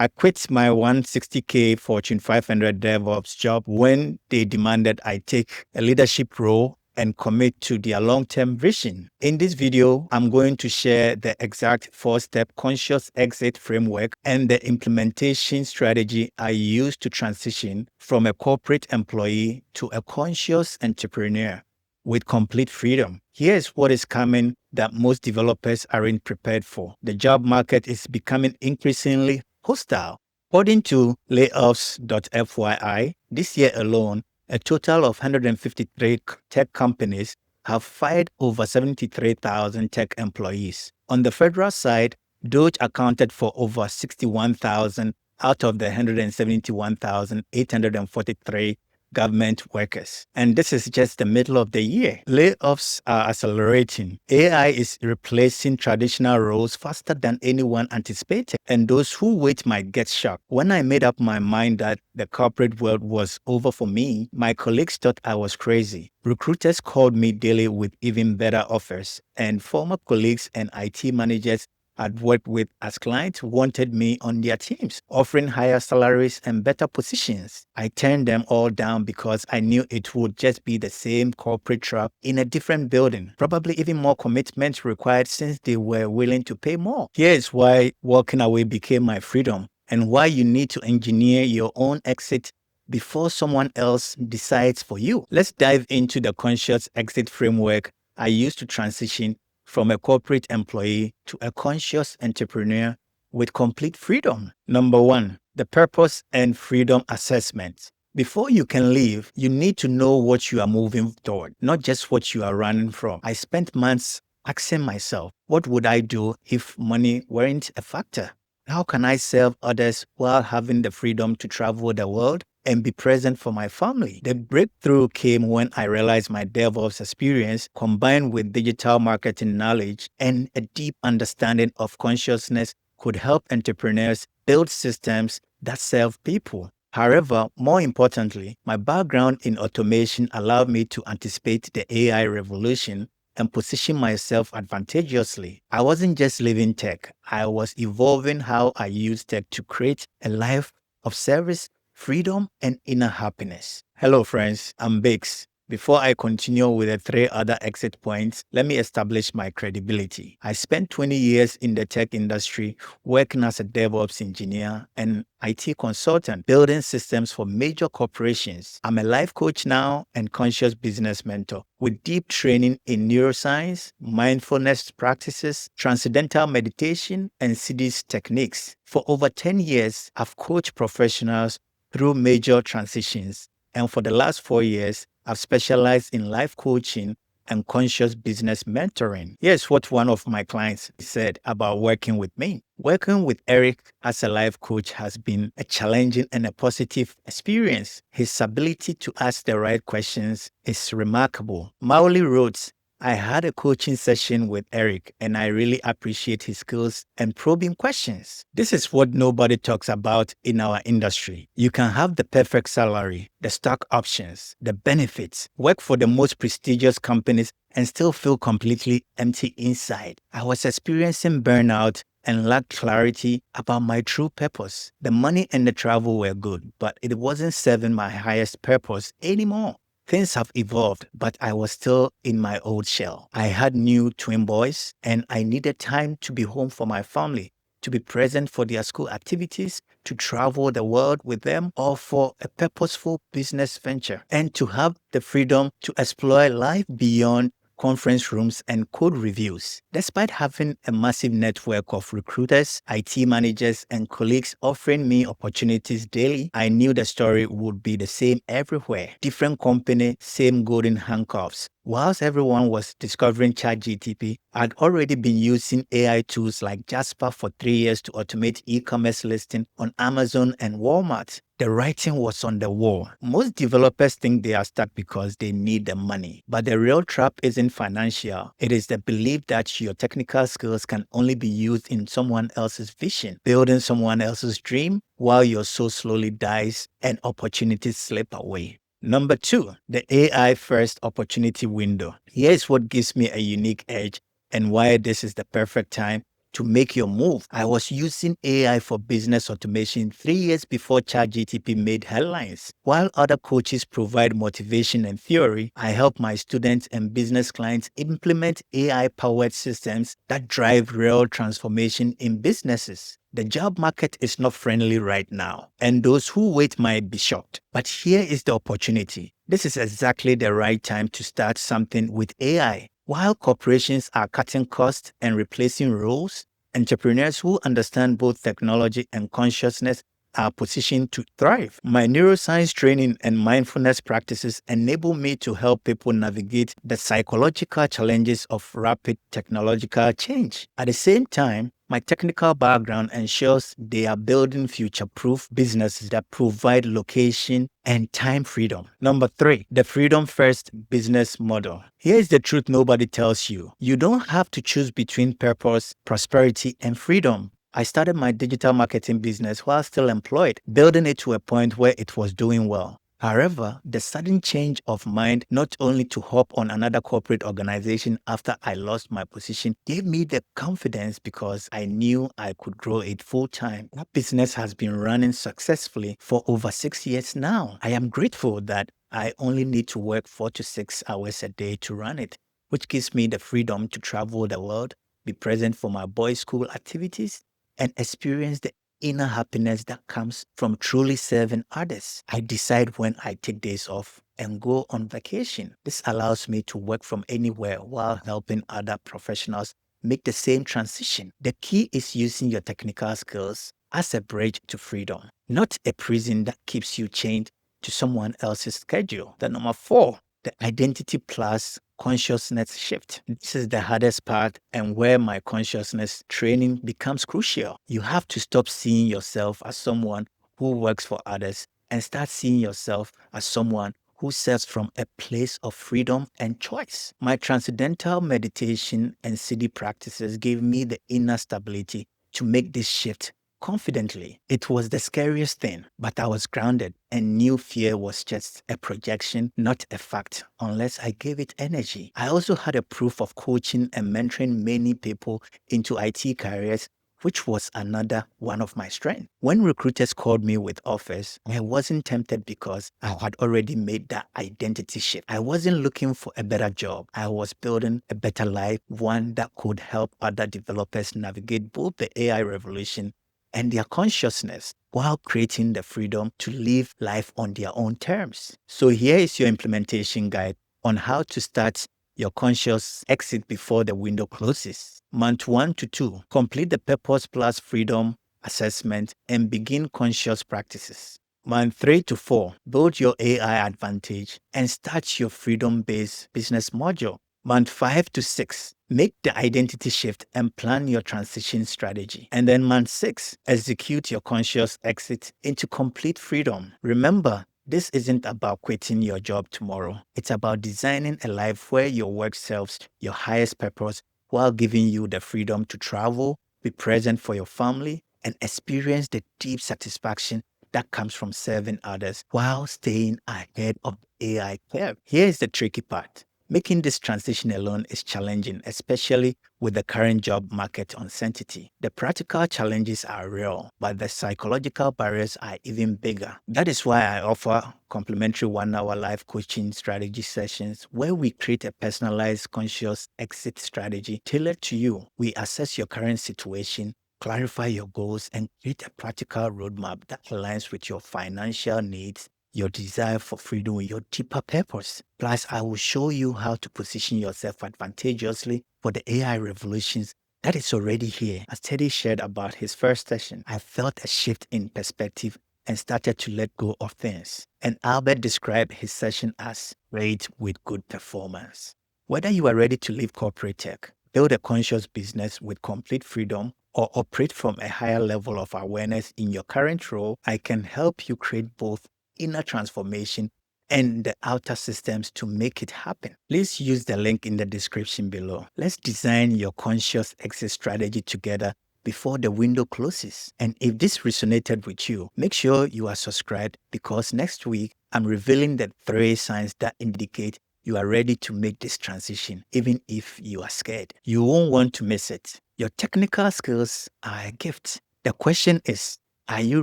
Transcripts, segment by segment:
I quit my 160K Fortune 500 DevOps job when they demanded I take a leadership role and commit to their long-term vision. In this video, I'm going to share the exact 4-step conscious exit framework and the implementation strategy I used to transition from a corporate employee to a conscious entrepreneur with complete freedom. Here's what is coming that most developers aren't prepared for. The job market is becoming increasingly hostile. According to layoffs.fyi, this year alone, a total of 153 tech companies have fired over 73,000 tech employees. On the federal side, DOGE accounted for over 61,000 out of the 171,843 government workers. And this is just the middle of the year. Layoffs are accelerating. AI is replacing traditional roles faster than anyone anticipated, and those who wait might get shocked. When I made up my mind that the corporate world was over for me, my colleagues thought I was crazy. Recruiters called me daily with even better offers, and former colleagues and IT managers I'd worked with as clients wanted me on their teams, offering higher salaries and better positions. I turned them all down because I knew it would just be the same corporate trap in a different building, probably even more commitment required since they were willing to pay more. Here's why walking away became my freedom and why you need to engineer your own exit before someone else decides for you. Let's dive into the conscious exit framework I used to transition from a corporate employee to a conscious entrepreneur with complete freedom. Number 1, the purpose and freedom assessment. Before you can leave, you need to know what you are moving toward, not just what you are running from. I spent months asking myself, what would I do if money weren't a factor? How can I serve others while having the freedom to travel the world and be present for my family? The breakthrough came when I realized my DevOps experience combined with digital marketing knowledge and a deep understanding of consciousness could help entrepreneurs build systems that serve people. However, more importantly, my background in automation allowed me to anticipate the AI revolution and position myself advantageously. I wasn't just living tech, I was evolving how I use tech to create a life of service, freedom, and inner happiness. Hello friends, I'm Baykes. Before I continue with the 3 other exit points, let me establish my credibility. I spent 20 years in the tech industry working as a DevOps engineer and IT consultant, building systems for major corporations. I'm a life coach now and conscious business mentor with deep training in neuroscience, mindfulness practices, transcendental meditation, and CDS techniques. For over 10 years, I've coached professionals through major transitions, and for the last 4 years, I've specialized in life coaching and conscious business mentoring. Here's what one of my clients said about working with me. Working with Eric as a life coach has been a challenging and a positive experience. His ability to ask the right questions is remarkable. Mauli wrote, I had a coaching session with Eric and I really appreciate his skills and probing questions. This is what nobody talks about in our industry. You can have the perfect salary, the stock options, the benefits, work for the most prestigious companies and still feel completely empty inside. I was experiencing burnout and lacked clarity about my true purpose. The money and the travel were good, but it wasn't serving my highest purpose anymore. Things have evolved, but I was still in my old shell. I had new twin boys, and I needed time to be home for my family, to be present for their school activities, to travel the world with them, or for a purposeful business venture, and to have the freedom to explore life beyond conference rooms and code reviews. Despite having a massive network of recruiters, IT managers, and colleagues offering me opportunities daily, I knew the story would be the same everywhere. Different company, same golden handcuffs. Whilst everyone was discovering ChatGPT, I'd already been using AI tools like Jasper for 3 years to automate e-commerce listing on Amazon and Walmart. The writing was on the wall. Most developers think they are stuck because they need the money. But the real trap isn't financial. It is the belief that your technical skills can only be used in someone else's vision, building someone else's dream while your soul slowly dies and opportunities slip away. Number 2, the AI first opportunity window. Here's what gives me a unique edge and why this is the perfect time to make your move. I was using AI for business automation 3 years before ChatGPT made headlines. While other coaches provide motivation and theory, I help my students and business clients implement AI-powered systems that drive real transformation in businesses. The job market is not friendly right now, and those who wait might be shocked. But here is the opportunity. This is exactly the right time to start something with AI. While corporations are cutting costs and replacing roles, entrepreneurs who understand both technology and consciousness are positioned to thrive. My neuroscience training and mindfulness practices enable me to help people navigate the psychological challenges of rapid technological change. At the same time, my technical background ensures they are building future-proof businesses that provide location and time freedom. Number 3, the freedom-first business model. Here's the truth nobody tells you. You don't have to choose between purpose, prosperity, and freedom. I started my digital marketing business while still employed, building it to a point where it was doing well. However, the sudden change of mind not only to hop on another corporate organization after I lost my position gave me the confidence because I knew I could grow it full time. That business has been running successfully for over 6 years now. I am grateful that I only need to work 4 to 6 hours a day to run it, which gives me the freedom to travel the world, be present for my boys' school activities, and experience the inner happiness that comes from truly serving others. I decide when I take days off and go on vacation. This allows me to work from anywhere while helping other professionals make the same transition. The key is using your technical skills as a bridge to freedom, not a prison that keeps you chained to someone else's schedule. The number 4, the identity plus consciousness shift. This is the hardest part and where my consciousness training becomes crucial. You have to stop seeing yourself as someone who works for others and start seeing yourself as someone who serves from a place of freedom and choice. My transcendental meditation and CD practices gave me the inner stability to make this shift confidently. It was the scariest thing, but I was grounded and knew fear was just a projection, not a fact, unless I gave it energy. I also had a proof of coaching and mentoring many people into IT careers, which was another one of my strengths. When recruiters called me with offers, I wasn't tempted because I had already made that identity shift. I wasn't looking for a better job. I was building a better life, one that could help other developers navigate both the AI revolution and their consciousness while creating the freedom to live life on their own terms. So here is your implementation guide on how to start your conscious exit before the window closes. Month 1 to 2, complete the Purpose Plus Freedom assessment and begin conscious practices. Month 3 to 4, build your AI advantage and start your freedom-based business module. Month 5 to 6, make the identity shift and plan your transition strategy. And then month 6, execute your conscious exit into complete freedom. Remember, this isn't about quitting your job tomorrow. It's about designing a life where your work serves your highest purpose while giving you the freedom to travel, be present for your family, and experience the deep satisfaction that comes from serving others while staying ahead of the AI curve. Here's the tricky part. Making this transition alone is challenging, especially with the current job market uncertainty. The practical challenges are real, but the psychological barriers are even bigger. That is why I offer complimentary 1-hour live coaching strategy sessions where we create a personalized conscious exit strategy tailored to you. We assess your current situation, clarify your goals, and create a practical roadmap that aligns with your financial needs, your desire for freedom, with your deeper purpose. Plus, I will show you how to position yourself advantageously for the AI revolutions that is already here. As Teddy shared about his first session, I felt a shift in perspective and started to let go of things. And Albert described his session as great with good performance. Whether you are ready to leave corporate tech, build a conscious business with complete freedom, or operate from a higher level of awareness in your current role, I can help you create both inner transformation and the outer systems to make it happen. Please use the link in the description below. Let's design your conscious exit strategy together before the window closes. And if this resonated with you, make sure you are subscribed because next week I'm revealing the 3 signs that indicate you are ready to make this transition, even if you are scared. You won't want to miss it. Your technical skills are a gift. The question is, are you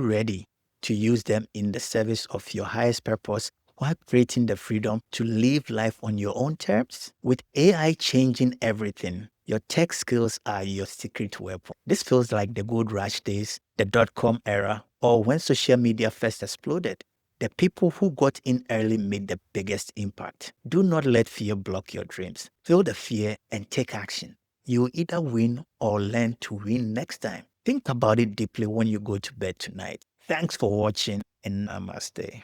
ready to use them in the service of your highest purpose while creating the freedom to live life on your own terms? With AI changing everything, your tech skills are your secret weapon. This feels like the gold rush days, the dot-com era, or when social media first exploded. The people who got in early made the biggest impact. Do not let fear block your dreams. Feel the fear and take action. You will either win or learn to win next time. Think about it deeply when you go to bed tonight. Thanks for watching and namaste.